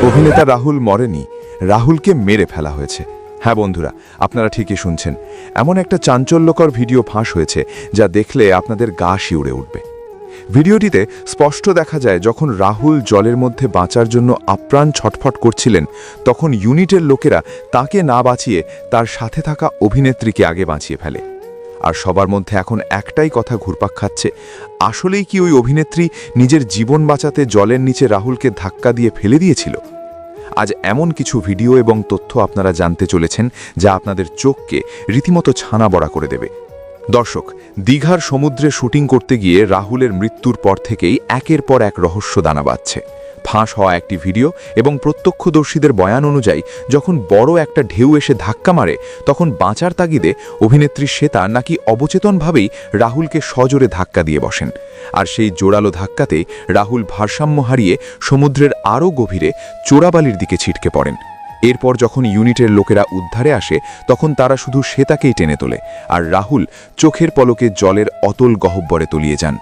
অভিনেতা রাহুল মরেনি, রাহুলকে মেরে ফেলা হয়েছে। হ্যাঁ বন্ধুরা, আপনারা ঠিকই শুনছেন। এমন একটা চাঞ্চল্যকর ভিডিও ফাঁস হয়েছে যা দেখলে আপনাদের গা শিউরে উঠবে। ভিডিওটিতে স্পষ্ট দেখা যায় যখন রাহুল জলের মধ্যে বাঁচার জন্য আপ্রাণ ছটফট করছিলেন, তখন ইউনিটের লোকেরা তাকে না বাঁচিয়ে তার সাথে থাকা অভিনেত্রীকে আগে বাঁচিয়ে ফেলে। আর সবার মধ্যে এখন একটাই কথা ঘুরপাক খাচ্ছে, আসলেই কি ওই অভিনেত্রী নিজের জীবন বাঁচাতে জলের নিচে রাহুলকে ধাক্কা দিয়ে ফেলে দিয়েছিল? আজ এমন কিছু ভিডিও এবং তথ্য আপনারা জানতে চলেছেন যা আপনাদের চোখকে রীতিমতো ছানা বড়া করে দেবে। দর্শক, দীঘার সমুদ্রে শুটিং করতে গিয়ে রাহুলের মৃত্যুর পর থেকেই একের পর এক রহস্য দানা বাঁধছে। ফাঁস হওয়া একটি ভিডিও এবং প্রত্যক্ষদর্শীদের বয়ান অনুযায়ী যখন বড় একটা ঢেউ এসে ধাক্কা মারে, তখন বাঁচার তাগিদে অভিনেত্রী শ্বেতা নাকি অবচেতনভাবেই রাহুলকে সজোরে ধাক্কা দিয়ে বসেন। আর সেই জোরালো ধাক্কাতে রাহুল ভারসাম্য হারিয়ে সমুদ্রের আরও গভীরে চোরাবালির দিকে ছিটকে পড়েন। এরপর যখন ইউনিটের লোকেরা উদ্ধারে আসে, তখন তারা শুধু শ্বেতাকেই টেনে তোলে, আর রাহুল চোখের পলকে জলের অতল গহ্বরে তলিয়ে যান।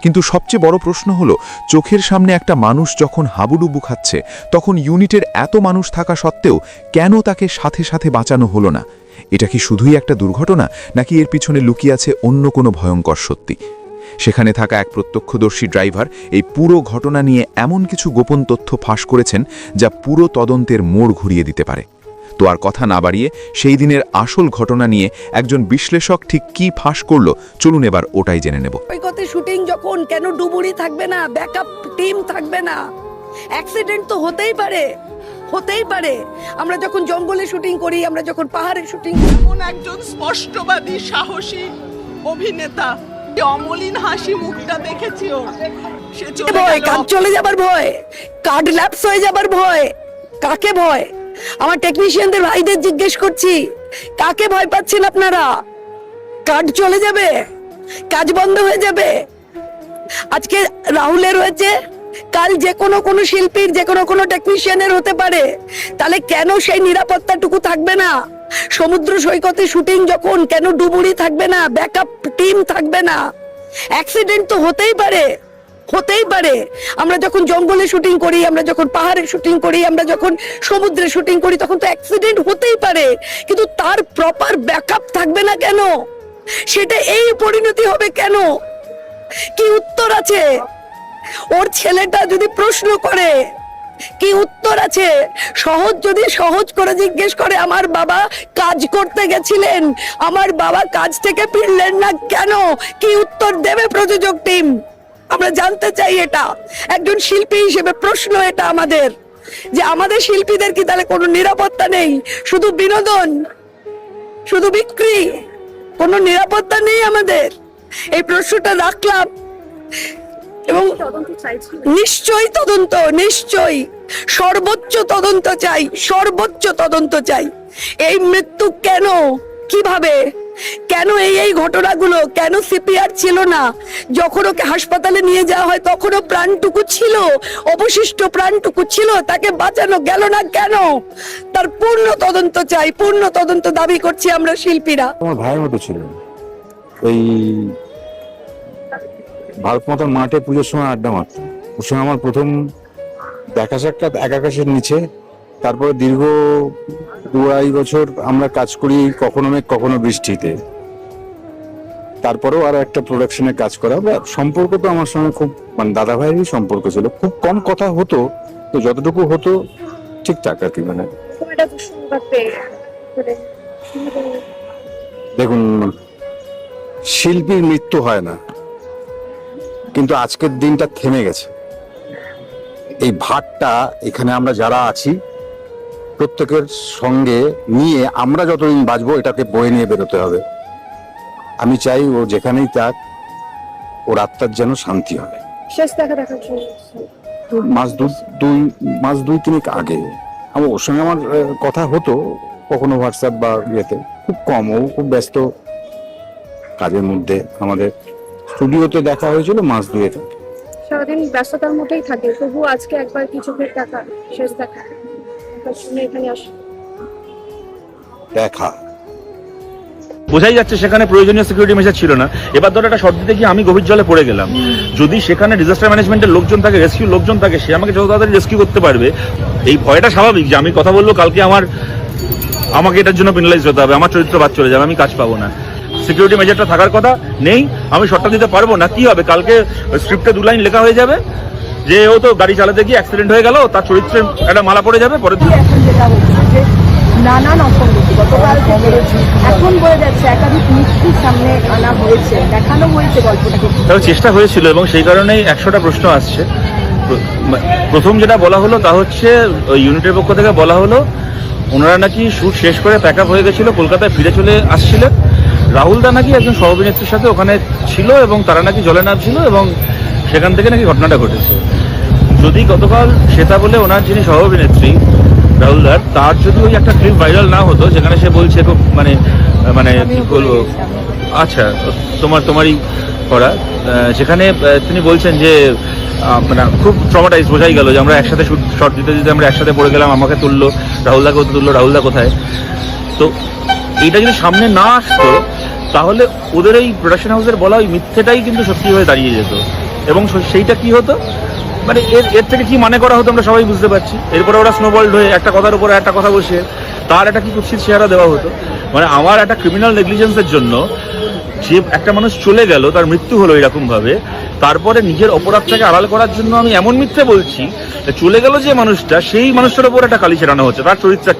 কিন্তু সবচেয়ে বড় প্রশ্ন হলো, চোখের সামনে একটা মানুষ যখন হাবুডুবু খাচ্ছে, তখন ইউনিটের এত মানুষ থাকা সত্ত্বেও কেন তাকে সাথে সাথে বাঁচানো হলো না? এটা কি শুধুই একটা দুর্ঘটনা, নাকি এর পিছনে লুকিয়ে আছে অন্য কোনো ভয়ঙ্কর সত্যি? সেখানে থাকা এক প্রত্যক্ষদর্শী ড্রাইভার এই পুরো ঘটনা নিয়ে এমন কিছু গোপন তথ্য ফাঁস করেছেন যা পুরো তদন্তের মোড় ঘুরিয়ে দিতে পারে। তো আর কথা না বাড়িয়ে সেই দিনের আসল ঘটনা নিয়ে একজন বিশ্লেষক ঠিক কি ফাঁস করলো, চলুন এবার ওটাই জেনে নেব। সৈকতে শুটিং যখন, কেন ডুবুরি থাকবে না, ব্যাকআপ টিম থাকবে না? অ্যাক্সিডেন্ট তো হতেই পারে, হতেই পারে। আমরা যখন জঙ্গলে শুটিং করি, আমরা যখন পাহাড়ে শুটিং করি, এমন একজন স্পষ্টবাদী সাহসী অভিনেতা, অমলিন হাসি মুখটা দেখেছি ওর। সে ভয়, কাজ চলে যাবার ভয়, কার্ড ল্যাপস হয়ে যাবার ভয়। কাকে ভয়? আমার টেকনিশিয়ানদের ভাইদের জিজ্ঞেস করছি, কাকে ভয় পাচ্ছেন আপনারা? কার্ড চলে যাবে, কাজ বন্ধ হয়ে যাবে। আজকে রাহুলের হয়েছে, কাল যে কোনো শিল্পীর, যে কোনো টেকনিশিয়ানের হতে পারে। তাহলে কেন সেই নিরাপত্তাটুকু থাকবে না? সমুদ্র সৈকতে শুটিং যখন, কেন ডুবুরি থাকবে না, ব্যাকআপ টিম থাকবে না? অ্যাক্সিডেন্ট তো হতেই পারে, হতেই পারে। আমরা যখন জঙ্গলে শুটিং করি, আমরা যখন পাহাড়ে শুটিং করি, আমরা যখন সমুদ্রে শুটিং করি, তখন তো অ্যাক্সিডেন্ট হতেই পারে, কিন্তু তার প্রপার ব্যাকআপ থাকবে না কেন? সেটা এই পরিণতি হবে কেন? কি উত্তর আছে? ওর ছেলেটা যদি প্রশ্ন করে, কি উত্তর আছে? সহজ করে জিজ্ঞেস করে, আমার বাবা কাজ করতে গেছিলেন, আমার বাবা কাজ থেকে ফিরলেন না কেন? কি উত্তর দেবে প্রযোজক টিম? আমরা জানতে চাই এটা। একজন শিল্পী হিসেবে প্রশ্ন এটা আমাদের, যে আমাদের শিল্পীদের কি তাহলে কোনো নিরাপত্তা নেই? শুধু বিনোদন, শুধু বিক্রি, কোনো নিরাপত্তা নেই আমাদের? এই প্রশ্নটা রাখলাম। এবং নিশ্চয়ই তদন্ত, নিশ্চয়ই সর্বোচ্চ তদন্ত চাই, সর্বোচ্চ তদন্ত চাই। এই মৃত্যু কেন, কিভাবে, কেন এই ঘটনাগুলো? কেন সিপিআর ছিল না? যখন ওকে হাসপাতালে নিয়ে যাওয়া হয় তখনও প্রাণটুকু ছিল, অবশিষ্ট প্রাণটুকু ছিল, তাকে বাঁচানো গেল না কেন? তার পূর্ণ তদন্ত চাই, পূর্ণ তদন্ত দাবি করছি আমরা শিল্পীরা। আমার ভাইয়ের মতো ছিল। এই ভারত মাতার মাঠে পুজোর সময় আড্ডা মারতাম। ওর সঙ্গে আমার প্রথম দেখা সাক্ষাৎ এক আকাশের নিচে। তারপরে দীর্ঘ 2-2.5 বছর আমরা কাজ করি, কখনো মেঘ কখনো বৃষ্টিতে। তারপরেও আরো একটা প্রোডাকশনে কাজ করা। সম্পর্ক তো আমার সঙ্গে খুব, মানে দাদা ভাইয়েরই সম্পর্ক ছিল। খুব কম কথা হতো, তো যতটুকু হতো ঠিকঠাক আর কি। মানে দেখুন, শিল্পীর মৃত্যু হয় না, কিন্তু আজকের দিনটা থেমে গেছে। এই ভাটটা এখানে আমরা যারা আছি প্রত্যেকের সঙ্গে নিয়ে আমরা যতদিন বাঁচবো এটাকে বয়ে নিয়ে বেরোতে হবে। আমি চাই ও যেখানেই থাক, ওর আত্মার যেন শান্তি হয়। মাস দুই তিনেক আগে ওর সঙ্গে আমার কথা হতো, কখনো হোয়াটসঅ্যাপ বা ইয়েতে, খুব কম। ও খুব ব্যস্ত কাজের মধ্যে। আমাদের স্টুডিওতে দেখা হয়েছিল মাস দুয়েক আগে। সারাদিন ব্যস্ততার মধ্যেই থাকে, তবু আজকে একবার কি চোখের দেখা, শেষ দেখা তার শুনে এখানে আসি। দেখা বোঝাই যাচ্ছে সেখানে প্রয়োজনীয় সিকিউরিটি মেজার ছিল না। এবার ধরো একটা শর্ট দিতে গিয়ে আমি গভীর জলে পড়ে গেলাম, যদি সেখানে ডিজাস্টার ম্যানেজমেন্টের লোকজন থাকে, রেস্কিউ লোকজন থাকে, সে আমাকে যত তাড়াতাড়ি রেস্কিউ করতে পারবে। এই ভয়টা স্বাভাবিক যে আমি কথা বলবো কালকে আমাকে এটার জন্য পেনালাইজ হতে হবে, আমার চরিত্র বাদ চলে যাবে, আমি কাজ পাবো না। সিকিউরিটি মেজারটা থাকার কথা নেই, আমি শর্টটা দিতে পারবো না, কি হবে কালকে স্ক্রিপ্টে 2 লাইন লেখা হয়ে যাবে যে ও তো গাড়ি চালাতে গিয়ে অ্যাক্সিডেন্ট হয়ে গেল, তার চরিত্রে একটা মালা পড়ে যাবে। পরে এখন যেটা হচ্ছে যে নানান অসঙ্গতি গতকাল থেকে এখন বলে যাচ্ছে একাধিক মৃত্যুর সামনে আনা হয়েছে, দেখানো হয়েছে গল্পটাকে। তাও চেষ্টা হয়েছিল এবং সেই কারণেই 100টা প্রশ্ন আসছে। প্রথম যেটা বলা হলো তা হচ্ছে ওই ইউনিটের পক্ষ থেকে বলা হলো ওনারা নাকি শুট শেষ করে প্যাক আপ হয়ে গেছিল, কলকাতায় ফিরে চলে আসছিলেন। রাহুল দা নাকি একজন সহ অভিনেত্রীর সাথে ওখানে ছিল এবং তারা নাকি জলে নামছিল এবং সেখান থেকে নাকি ঘটনাটা ঘটেছে। যদি গতকাল শ্বেতা বলে ওনার যিনি সহ অভিনেত্রী রাহুল দার, তার যদি ওই একটা ক্লিপ ভাইরাল না হতো যেখানে সে বলছে খুব মানে কি বলবো, আচ্ছা তোমারই করা, যেখানে তিনি বলছেন যে মানে খুব ট্রমাটাইজ, বোঝাই গেল যে আমরা একসাথে শর্ট দিতে দিতে আমরা একসাথে পড়ে গেলাম, আমাকে তুললো, রাহুলদাকে তুললো, রাহুলদা কোথায়। তো এইটা যদি সামনে না আসতো তাহলে ওদের এই প্রোডাকশন হাউসের বলা ওই মিথ্যেটাই কিন্তু সত্যি হয়ে দাঁড়িয়ে যেত এবং সেইটা কি হতো মানে এর থেকে কি মানে করা হতো আমরা সবাই বুঝতে পারছি। এরপরে ওরা স্নোবল্ড হয়ে একটা কথার উপরে একটা কথা বসে তার একটা কি কুৎসিত চেহারা দেওয়া হতো। মানে আমার একটা ক্রিমিনাল নেগলিজেন্সের জন্য যে একটা মানুষ চলে গেল, তার মৃত্যু হলো এরকম ভাবে, তারপরে নিজের অপরাধটাকে আড়াল করার জন্য আমি এমন মিথ্যে বলছি, চলে গেল যে মানুষটা, সেই মানুষটার উপর একটা কালি ছেড়ানো হচ্ছে, তার চরিত্রে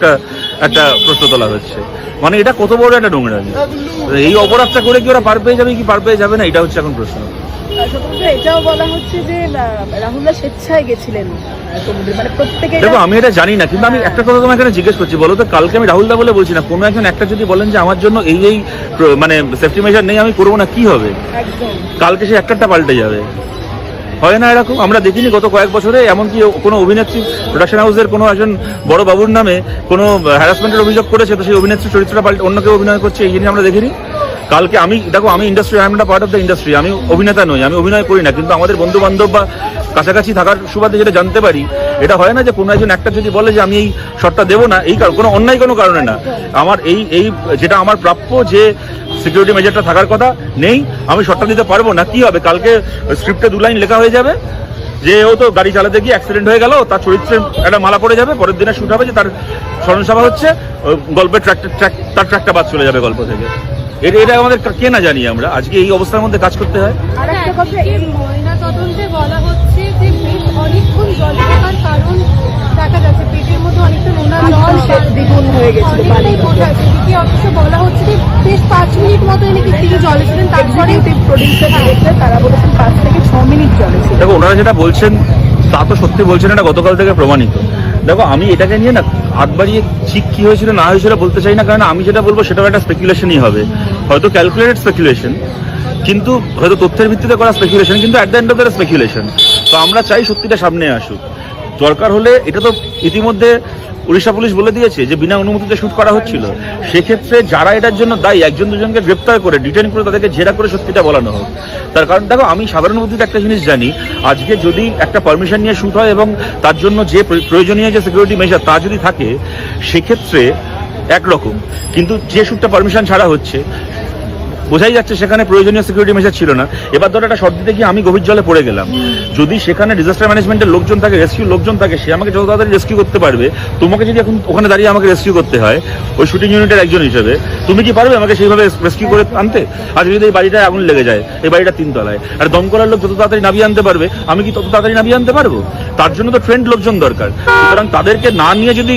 একটা প্রশ্ন তোলা হচ্ছে। মানে এটা কত বড় একটা নোংরামি। এই অপরাধটা করে কি ওরা পার পেয়ে যাবে কি পার পেয়ে যাবে না, এটা হচ্ছে এখন প্রশ্ন। এটাও বলা হচ্ছে যে রাহুলদা স্বেচ্ছায় গেছিলেন মানে প্রত্যেকে। দেখো আমি এটা জানি না, কিন্তু আমি একটা কথা তোমাকে এখানে জিজ্ঞেস করছি, বলো তো কালকে আমি রাহুলদা বলে বলছি না, কোনো একজন একটা যদি বলেন যে আমার জন্য এই মানে সেফটি মেজার নেই, আমি করবো না, কি হবে? কালকে সে একটা পাল্টে যাবে, হয় না এরকম? আমরা দেখিনি গত কয়েক বছরে এমনকি কোনো অভিনেত্রী প্রোডাকশন হাউসের কোনো একজন বড় বাবুর নামে কোনো হ্যারাসমেন্টের অভিযোগ করেছে, তো সেই অভিনেত্রীর চরিত্রটা পাল্টে অন্য কেউ অভিনয় করছে, এই জিনিস আমরা দেখিনি। কালকে আমি industry, I am not part of the industry, আমি অভিনেতা নই, আমি অভিনয় করি না, কিন্তু আমাদের বন্ধু বান্ধব বা কাছাকাছি থাকার সুবাদে যেটা জানতে পারি, এটা হয় না যে কোনো একজন একটা যদি বলে যে আমি এই শটটা দেবো না, এই কোনো অন্যায় কোনো কারণে না, আমার এই যেটা আমার প্রাপ্য যে সিকিউরিটি মেজারটা থাকার কথা নেই, আমি শটটা দিতে পারবো না, কি হবে কালকে স্ক্রিপ্টে 2 লাইন লেখা হয়ে যাবে যে ও তো গাড়ি চালাতে গিয়ে অ্যাক্সিডেন্ট হয়ে গেল, তার চরিত্রে একটা মালা পড়ে যাবে, পরের দিনে শুট হবে যে তার স্মরণসভা হচ্ছে, গল্পের তার ট্র্যাকটা বাদ চলে যাবে গল্প থেকে। এটা আমাদের কে না জানি আমরা আজকে এই অবস্থার মধ্যে কাজ করতে হয়। আরেকটা কথা, এই ময়না তদন্তে বলা হচ্ছে যে পেট অনেকক্ষণ জলে থাকার কারণ দেখা যাচ্ছে পেটের মধ্যে অনেকটা নোনা জল দ্বিগুণ হয়ে গেছিল পানি। কোথায় সেদিকে অথচ বলা হচ্ছে যে বেশ 5 মিনিট মতো নাকি তিনি জলে ছিলেন, তারপরে প্রডিউসার ডিরেক্টর তারা বলেছেন 5 থেকে 6 মিনিট জলে ছিল। দেখো ওনারা যেটা বলছেন তা তো সত্যি বলছেন, এটা গতকাল থেকে প্রমাণিত। দেখো আমি এটাকে নিয়ে না হাত বাড়িয়ে ঠিক কি হয়েছিল না হয়েছিল বলতে চাই না, কারণ আমি যেটা বলবো সেটাও একটা স্পেকুলেশনই হবে, হয়তো ক্যালকুলেটেড স্পেকুলেশন, কিন্তু হয়তো তথ্যের ভিত্তিতে করা স্পেকুলেশন, কিন্তু at the end of the speculation. তো আমরা চাই সত্যিটা সামনে আসুক। দরকার হলে এটা তো ইতিমধ্যে উড়িষ্যা পুলিশ বলে দিয়েছে যে বিনা অনুমতিতে শুট করা হচ্ছিল, সেক্ষেত্রে যারা এটার জন্য দায়ী 1-2জনকে গ্রেপ্তার করে ডিটেইন করে তাদেরকে জেরা করে সত্যিটা বলানো হোক। তার কারণ দেখো আমি সাধারণ বুদ্ধিতে একটা জিনিস জানি, আজকে যদি একটা পারমিশন নিয়ে শুট হয় এবং তার জন্য যে প্রয়োজনীয় যে সিকিউরিটি মেজার তা যদি থাকে সেক্ষেত্রে একরকম, কিন্তু যে শুটটা পারমিশন ছাড়া হচ্ছে বোঝাই যাচ্ছে সেখানে প্রয়োজনীয় সিকিউরিটি মেজার ছিল না। এবার ধরো একটা শর্ট দিতে গিয়ে আমি গভীর জলে পড়ে গেলাম, যদি সেখানে ডিজাস্টার ম্যানেজমেন্টের লোকজন থাকে, রেস্কিউ লোকজন থাকে, সে আমাকে যত তাড়াতাড়ি রেস্কিউ করতে পারবে। তোমাকে যদি এখন ওখানে দাঁড়িয়ে আমাকে রেস্কিউ করতে হয় ওই শুটিং ইউনিটের একজন হিসেবে, তুমি কি পারবে আমাকে সেইভাবে রেস্কিউ করে আনতে? আর যদি এই বাড়িটায় আগুন লেগে যায়, এই বাড়িটা 3 তলায়, আর দমকলের লোক যত তাড়াতাড়ি নামিয়ে আনতে পারবে, আমি কি তত তাড়াতাড়ি নামিয়ে আনতে পারবো? তার জন্য তো ট্রেন্ড লোকজন দরকার। সুতরাং তাদেরকে না নিয়ে যদি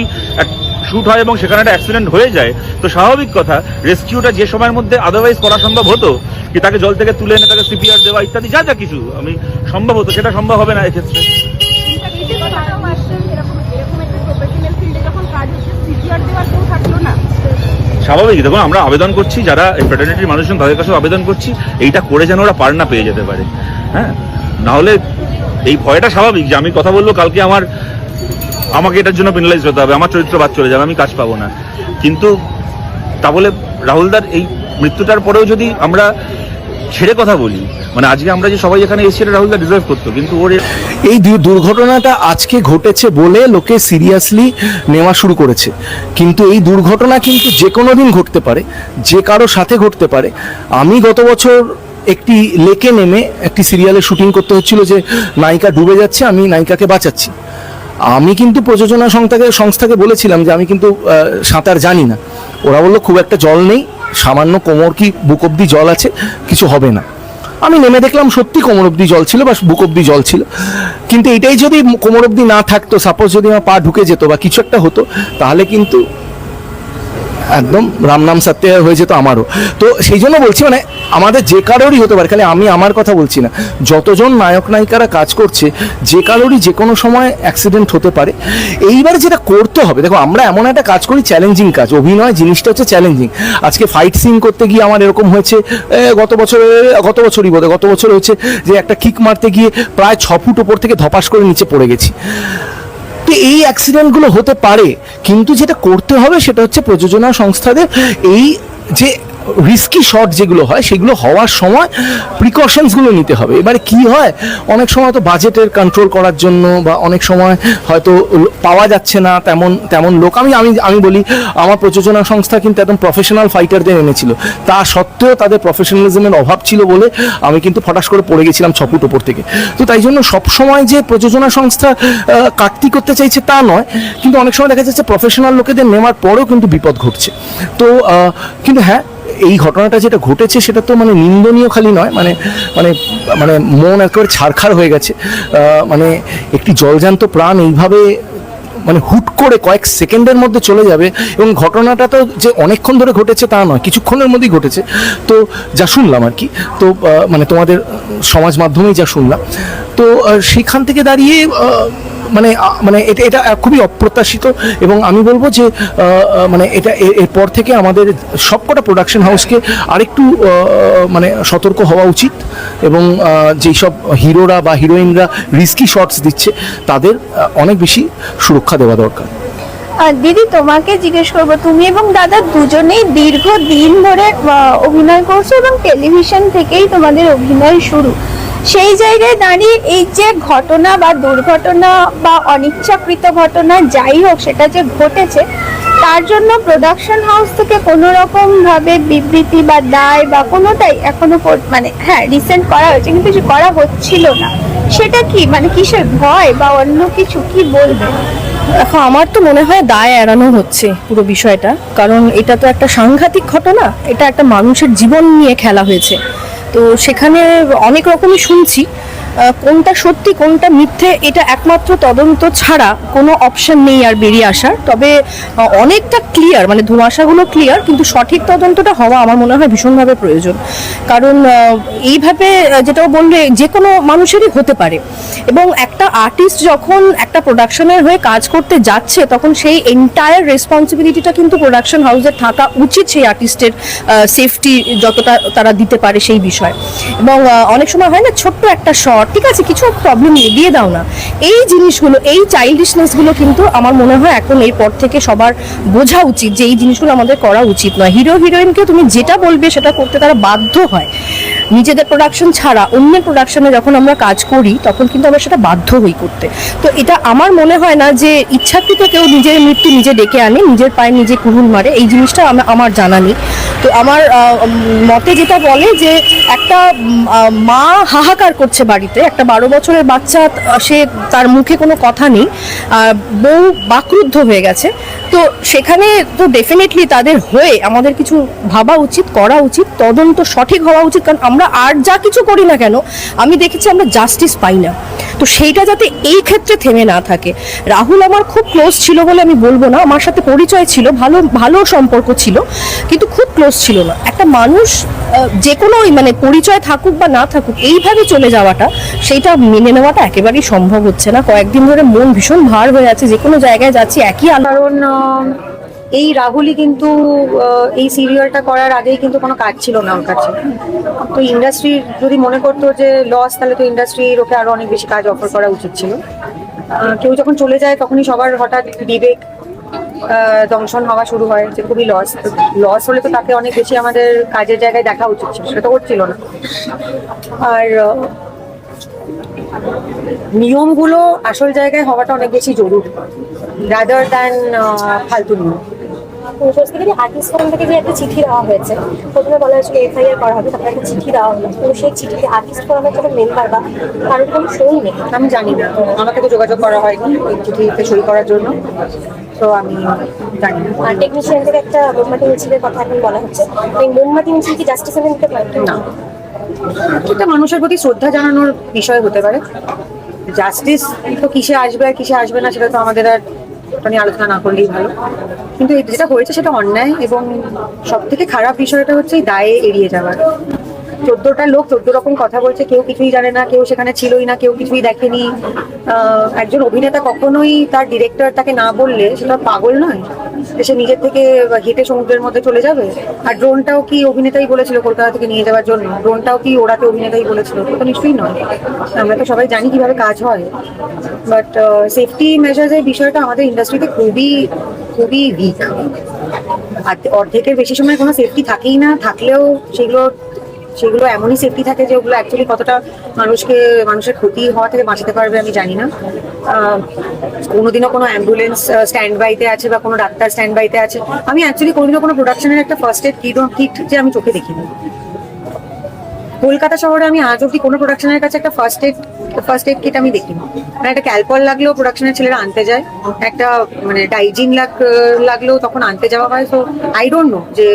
শুট হয় এবং সেখানে একটা অ্যাক্সিডেন্ট হয়ে যায়, তো স্বাভাবিক কথা রেস্কিউটা যে সময়ের মধ্যে আদারওয়াইজ করা সম্ভব হতো, কি তাকে জল থেকে তুলে এনে তাকে সিপিআর দেওয়া ইত্যাদি যা যা কিছু আমি সম্ভব হতো, সেটা সম্ভব হবে না এক্ষেত্রে। স্বাভাবিক, দেখুন আমরা আবেদন করছি, যারা ফ্রেটার্নিটির মানুষজন তাদের কাছেও আবেদন করছি, এইটা করে যেন ওরা পার না পেয়ে যেতে পারে। হ্যাঁ, না হলে এই ভয়টা স্বাভাবিক যে আমি কথা বলবো কালকে আমাকে এটার জন্য পেনালাইজ হতে হবে, আমার চরিত্র বাদ চলে যাবে, আমি কাজ পাবো না। কিন্তু তা বলে রাহুলদার এই মৃত্যুটার পরেও যদি আমরা ছেড়ে কথা বলি, মানে আজকে আমরা যে সবাই এখানে এসেছি রাহুলদা ডিজার্ভ করতো, কিন্তু ওর এই দুর্ঘটনাটা আজকে ঘটেছে বলে লোকে সিরিয়াসলি নেওয়া শুরু করেছে, কিন্তু এই দুর্ঘটনা কিন্তু যে কোনো দিন ঘটতে পারে, যে কারো সাথে ঘটতে পারে। আমি গত বছর একটি লেকে নেমে একটি সিরিয়ালের শুটিং করতে হচ্ছিল, যে নায়িকা ডুবে যাচ্ছে, আমি নায়িকাকে বাঁচাচ্ছি। আমি কিন্তু প্রযোজনা সংস্থাকে বলেছিলাম যে আমি কিন্তু সাঁতার জানি না। ওরা বললো খুব একটা জল নেই, সামান্য কোমর কি বুক অব্দি জল আছে, কিছু হবে না। আমি নেমে দেখলাম সত্যি কোমর অব্দি জল ছিল বা বুক অব্দি জল ছিল, কিন্তু এটাই যদি কোমর অব্দি না থাকতো, সাপোজ যদি আমার পা ঢুকে যেত বা কিছু একটা হতো, তাহলে কিন্তু একদম রাম নাম সত্য হয়ে যেত আমারও। তো সেই জন্য বলছি, মানে আমাদের যে কারোরই হতে পারে, খালি আমি আমার কথা বলছি না, যতজন নায়ক নায়িকারা কাজ করছে যে কারোরই যে কোনো সময় অ্যাক্সিডেন্ট হতে পারে। এইবার যেটা করতে হবে, দেখো আমরা এমন একটা কাজ করি, চ্যালেঞ্জিং কাজ, অভিনয় জিনিসটা হচ্ছে চ্যালেঞ্জিং। আজকে ফাইট সিন করতে গিয়ে আমার এরকম হয়েছে, গত বছর হয়েছে যে একটা কিক মারতে গিয়ে প্রায় 6 ফুট ওপর থেকে ধপাস করে নিচে পড়ে গেছি। তো এই অ্যাক্সিডেন্টগুলো হতে পারে, কিন্তু যেটা করতে হবে সেটা হচ্ছে প্রযোজনা সংস্থাদের এই যে রিস্কি শট যেগুলো হয় সেগুলো হওয়ার সময় প্রিকশনসগুলো নিতে হবে। এবারে কি হয়, অনেক সময় তো বাজেটের কন্ট্রোল করার জন্য বা অনেক সময় হয়তো পাওয়া যাচ্ছে না তেমন লোক। আমি বলি, আমার প্রযোজনা সংস্থা কিন্তু একদম প্রফেশনাল ফাইটারদের এনেছিল, তা সত্ত্বেও তাদের প্রফেশনালিজমের অভাব ছিল বলে আমি কিন্তু ফটাস করে পড়ে গেছিলাম 6 ফুট ওপর থেকে। তো তাই জন্য সবসময় যে প্রযোজনা সংস্থা কাটতি করতে চাইছে তা নয়, কিন্তু অনেক সময় দেখা যাচ্ছে প্রফেশনাল লোকেদের নেওয়ার পরেও কিন্তু বিপদ ঘটছে। তো কিন্তু হ্যাঁ, এই ঘটনাটা যেটা ঘটেছে সেটা তো মানে নিন্দনীয় খালি নয়, মানে মানে মানে মন একেবারে ছারখার হয়ে গেছে। মানে একটি জলজান্ত প্রাণ এইভাবে মানে হুট করে কয়েক সেকেন্ডের মধ্যে চলে যাবে, এবং ঘটনাটা তো যে অনেকক্ষণ ধরে ঘটেছে তা নয়, কিছুক্ষণের মধ্যেই ঘটেছে। তো যা শুনলাম আর কি, তো মানে তোমাদের সমাজ মাধ্যমেই যা শুনলাম, তো সেখান থেকে দাঁড়িয়ে মানে এটা খুবই অপ্রত্যাশিত। এবং আমি বলবো যে মানে এটা এরপর থেকে আমাদের সবকটা প্রোডাকশন হাউসকে আরেকটু মানে সতর্ক হওয়া উচিত, এবং যেই সব হিরোরা বা হিরোইনরা রিস্কি শটস দিচ্ছে তাদের অনেক বেশি সুরক্ষা দেওয়া দরকার। দিদি, তোমাকে জিজ্ঞেস করবো, তুমি এবং দাদা দুজনেই দীর্ঘদিন ধরে অভিনয় করছো এবং টেলিভিশন থেকেই তোমাদের অভিনয় শুরু। সেই জায়গায় দাঁড়িয়ে এই যে ঘটনা বা দুর্ঘটনা বা অনিচ্ছাকৃত ঘটনা যাই হোক, সেটা যে ঘটেছে, তার জন্য প্রোডাকশন হাউস থেকে কোনো রকম ভাবে বিবৃতি বা দায় বা কোনোটাই এখনো মানে হ্যাঁ রিসেন্ট করা হয়েছে, কিন্তু যে করা হচ্ছিল না, সেটা কি মানে কিসের ভয় বা অন্য কিছু, কি বলবে? এখন আমার তো মনে হয় দায় এড়ানো হচ্ছে পুরো বিষয়টা, কারণ এটা তো একটা সাংঘাতিক ঘটনা, এটা একটা মানুষের জীবন নিয়ে খেলা হয়েছে। তো সেখানে অনেক রকমই শুনছি, কোনটা সত্যি কোনটা মিথ্যে এটা একমাত্র তদন্ত ছাড়া কোনো অপশন নেই আর বেরিয়ে আসার। তবে অনেকটা ক্লিয়ার, মানে ধোঁয়াশাগুলো ক্লিয়ার, কিন্তু সঠিক তদন্তটা হওয়া আমার মনে হয় ভীষণভাবে প্রয়োজন। কারণ এইভাবে যেটাও বললে যে কোনো মানুষেরই হতে পারে, এবং একটা আর্টিস্ট যখন একটা প্রোডাকশনের হয়ে কাজ করতে যাচ্ছে তখন সেই এন্টায়ার রেসপন্সিবিলিটিটা কিন্তু প্রোডাকশন হাউসের থাকা উচিত, সেই আর্টিস্টের সেফটি যতটা তারা দিতে পারে সেই বিষয়। এবং অনেক সময় হয় না, ছোট্ট একটা শট, ঠিক আছে কিছু প্রবলেম নেই দিয়ে দাও না, এই জিনিসগুলো, এই চাইল্ডিশনেসগুলো কিন্তু আমার মনে হয় এখন এরপর থেকে সবার বোঝা উচিত যে এই জিনিসগুলো আমাদের করা উচিত নয়। হিরো হিরোইনকে তুমি যেটা বলবে সেটা করতে তারা বাধ্য হয়, নিজেদের প্রোডাকশন ছাড়া অন্যের প্রোডাকশনে যখন আমরা কাজ করি তখন কিন্তু আমরা সেটা বাধ্য হই করতে। তো এটা আমার মনে হয় না যে ইচ্ছাকৃত কেউ নিজের মৃত্যু নিজে ডেকে আনে, নিজের পায়ে নিজে কুড়ুল মারে, এই জিনিসটা আমার জানা নেই। তো আমার মতে যেটা বলে যে একটা মা হাহাকার করছে বাড়িতে, একটা 12 বছরের বাচ্চা, সে তার মুখে কোনো কথা নেই, বউ বাকরুদ্ধ হয়ে গেছে, তো সেখানে তো ডেফিনেটলি তাদের হয়ে আমাদের কিছু ভাবা উচিত, করা উচিত, তদন্ত সঠিক হওয়া উচিত। কারণ আমরা আর যা কিছু করি না কেন, আমি দেখেছি আমরা জাস্টিস পাই না, তো সেইটা যাতে এই ক্ষেত্রে থেমে না থাকে। রাহুল আমার খুব ক্লোজ ছিল বলে আমি বলবো না, আমার সাথে পরিচয় ছিল, ভালো সম্পর্ক ছিল, কিন্তু খুব ক্লোজ ছিল না। একটা মানুষ যে কোনো মানে পরিচয় থাকুক বা না থাকুক, এইভাবে চলে যাওয়াটা, সেইটা মেনে নেওয়াটা একেবারেই সম্ভব হচ্ছে না। কয়েকদিন ধরে মন ভীষণ ভার হয়ে আছে, যে কোনো জায়গায় যাচ্ছি একই কারণ এই রাহুলই কিন্তু এই সিরিয়ালটা করার আগেই কিন্তু কোনো কাজ ছিল না ওর কাছে। তো ইন্ডাস্ট্রি যদি মনে করতো যে লস, তাহলে তো ইন্ডাস্ট্রির ওকে আরো অনেক বেশি কাজ অফার করা উচিত ছিল। কেউ যখন চলে যায় তখনই সবার হঠাৎ বিবেক দংশন হওয়া শুরু হয় যে খুবই লস হলে তো তাকে অনেক বেশি আমাদের কাজের জায়গায় দেখা উচিত ছিল, সেটা তো করছিল না। আর নিয়মগুলো আসল জায়গায় হওয়াটা অনেক বেশি জরুরি রাদার দ্যান ফালতু নিয়ম। আর্টিস্ট ফোরাম থেকে যে একটা চিঠি দেওয়া হয়েছে, প্রথমে বলা হয়েছিল এফআইআর করা হবে, তারপরে একটা চিঠি দেওয়া হলো, কিন্তু সেই চিঠিতে আর্টিস্ট ফোরামের কোনো মেম্বার বা কারোর কোনো সই নেই। আমি জানি না, আমাকে তো যোগাযোগ করা হয়নি ওই চিঠিতে সই করার জন্য, তো আমি জানি না। আর টেকনিশিয়ান থেকে একটা মোমবাতি মিছিলের কথা এখন বলা হচ্ছে, এই মোমবাতি মিছিল কি জাস্টিস এনে নিতে পারে? না, প্রত্যেকটা মানুষের প্রতি শ্রদ্ধা জানানোর বিষয় হতে পারে। জাস্টিস তো কিসে আসবে আর কিসে আসবে না সেটা তো আমাদের আর ওটা নিয়ে আলোচনা না করলেই ভালো। কিন্তু যেটা হয়েছে সেটা অন্যায়, এবং সব থেকে খারাপ বিষয়টা হচ্ছে এই দায়ে এড়িয়ে যাওয়ার। 14টা লোক 14 রকম কথা বলছে, কেউ কিছুই জানে না, কেউ সেখানে ছিলই না, কেউ কিছুই দেখেনি। একজন অভিনেতা কখনোই তার ডিরেক্টর তাকে না বললে সেটা পাগল নয়, সে নিজের থেকে হেঁটে সমুদ্রের মধ্যে চলে যাবে। আর ড্রোনটাও কি অভিনেতাই বলেছিল কলকাতা থেকে নিয়ে যাওয়ার জন্য? ড্রোনটাও কি ওরাকে অভিনেতাই বলেছিল? তো নিশ্চয়ই নয়। আমরা তো সবাই জানি কিভাবে কাজ হয়, বাট সেফটি মেজার্সের বিষয়টা আমাদের ইন্ডাস্ট্রিতে খুবই খুবই উইক। অর্ধেকের বেশি সময় কোনো সেফটি থাকেই না, থাকলেও সেগুলো এমনই সেফটি থাকে যে ওগুলো অ্যাকচুয়ালি কতটা মানুষের ক্ষতি হওয়া থেকে বাঁচাতে পারবে আমি জানি না। কোনোদিনও কোনো অ্যাম্বুলেন্স স্ট্যান্ড বাইতে আছে বা কোনো ডাক্তার স্ট্যান্ড বাইতে আছে। আমি অ্যাকচুয়ালি কোনোদিনও কোনো প্রোডাকশনের একটা ফার্স্ট এড কিট যে আমি চোখে দেখিনি। কলকাতা শহরে আমি আজ অব্দি কোনো প্রোডাকশনের কাছে একটা ফার্স্ট এড কিট আমি দেখিনি। মানে একটা ক্যালপল লাগলেও প্রোডাকশনের ছেলেরা আনতে যায়, একটা মানে ডাইজিন লাগলেও তখন আনতে যাওয়া হয়। সো আই ডোন্ট নো যে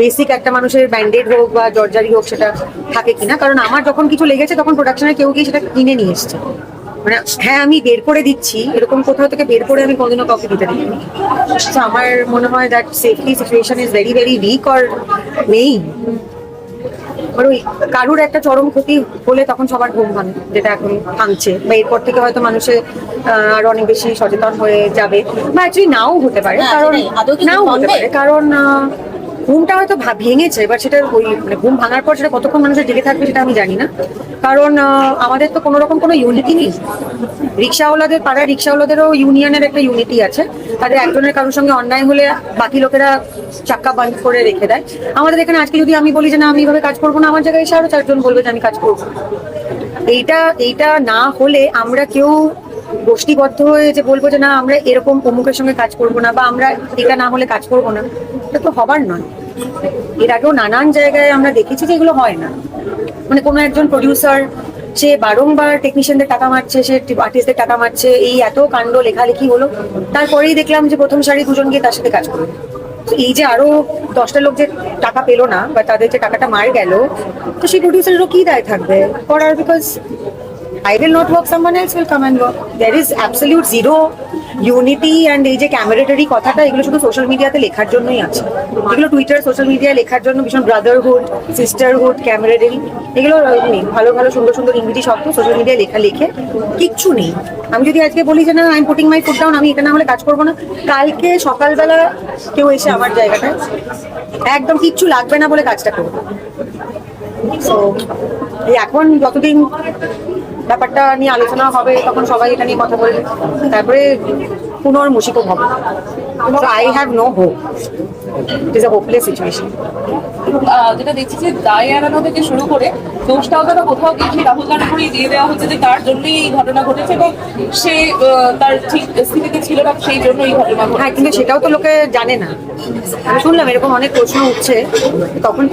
বেসিক একটা মানুষের ব্যান্ডেড হোক বা জর্জারি হোক সেটা থাকে কিনা। কারণ আমার যখন কিছু লেগেছে তখন প্রোডাকশনের কেউ গিয়ে সেটা কিনে নিয়ে এসছে। মানে হ্যাঁ, আমি বের করে দিচ্ছি, এরকম কোথাও থেকে বের করে আমি কোনোদিনও কাউকে দিতে দিইনি। তো আমার মনে হয় that safety situation is very very weak or নেই। ওই কারুর একটা চরম ক্ষতি হলে তখন সবার ঘুম ভাঙে, যেটা এখন ভাঙছে, বা এরপর থেকে হয়তো মানুষের আরো অনেক বেশি সচেতন হয়ে যাবে, বা অ্যাকচুয়ালি নাও হতে পারে। কারণ ঘুমটা হয়তো ভেঙেছে, এবার সেটা ওই মানে ঘুম ভাঙার পর সেটা কতক্ষণ মানুষের জেগে থাকবে সেটা আমি জানি না। কারণ আমাদের তো কোনো রকম কোনো ইউনিটি নেই। পাড়ার রিক্সাওয়ালাদেরও ইউনিয়নের একটা ইউনিটি আছে, তাদের একজনের কারোর সঙ্গে অন্যায় হলে বাকি লোকেরা চাক্কা বন্ধ করে রেখে দেয়। আমাদের এখানে আজকে যদি আমি বলি যে না আমি এইভাবে কাজ করবো না, আমার জায়গায় এসে আরো 4 জন বলবে যে আমি কাজ করবো। এইটা না হলে আমরা কেউ গোষ্ঠীবদ্ধ হয়ে যে বলবো যে না আমরা এরকম অমুকের সঙ্গে কাজ করবো না, বা আমরা এটা না হলে কাজ করবো না, এটা তো হবার নয়। এর আগেও নানান জায়গায় আমরা দেখেছি যে এগুলো হয় না। মানে কোনো একজন প্রডিউসার সে বারংবার টেকনিশিয়ানদের টাকা মারছে, সে আর্টিস্টদের টাকা মারছে, এই এত কাণ্ড লেখালেখি হলো, তারপরেই দেখলাম যে প্রথম সারি 2 জন গিয়ে তার সাথে কাজ করলো। এই যে আরো 10টা লোক যে টাকা পেলো না বা তাদের যে টাকাটা মার গেল, তো সেই প্রডিউসারেরও কি দায় থাকবে করার? Because I will not work, someone else will come and work. There is absolute zero unity, and এই যে ক্যামেরাটারি কথাটা এগুলো শুধু সোশ্যাল মিডিয়াতে লেখার জন্যই আছে। এগুলো টুইটার সোশ্যাল মিডিয়ায় লেখার জন্য ভীষণ ব্রাদারহুড, সিস্টারহুড, ক্যামেরাটারি এগুলো নেই। ভালো ভালো সুন্দর সুন্দর ইংরেজি শব্দ সোশ্যাল মিডিয়ায় লেখে কিচ্ছু নেই। আমি যদি আজকে বলি যে না I am putting my foot down, আমি এটা না হলে কাজ করবো না, কালকে সকালবেলা কেউ এসে আমার জায়গাটায় একদম কিচ্ছু লাগবে না বলে কাজটা করবে। তো এখন যতদিন ব্যাপারটা নিয়ে আলোচনা হবে তখন সবাই এটা নিয়ে কথা বলবে, তারপরে পুনর্মূষিত হবে। I have no hope, it is a hopeless situation. যেটা দেখছি যে দায় এড়ানো থেকে শুরু করে দোষটাও তারা কোথাও গিয়ে সেই রাহুল গান্ধী করেই দিয়ে দেওয়া হচ্ছে যে তার জন্যই এই ঘটনা ঘটেছে, এবং সে তার ঠিক স্থিতিতে ছিল না, সেই জন্য এই ঘটনা ঘটেছে। হ্যাঁ, কিন্তু সেটাও তো লোকে জানে না। আমি শুনলাম এরকম অনেক প্রশ্ন উঠছে, তখন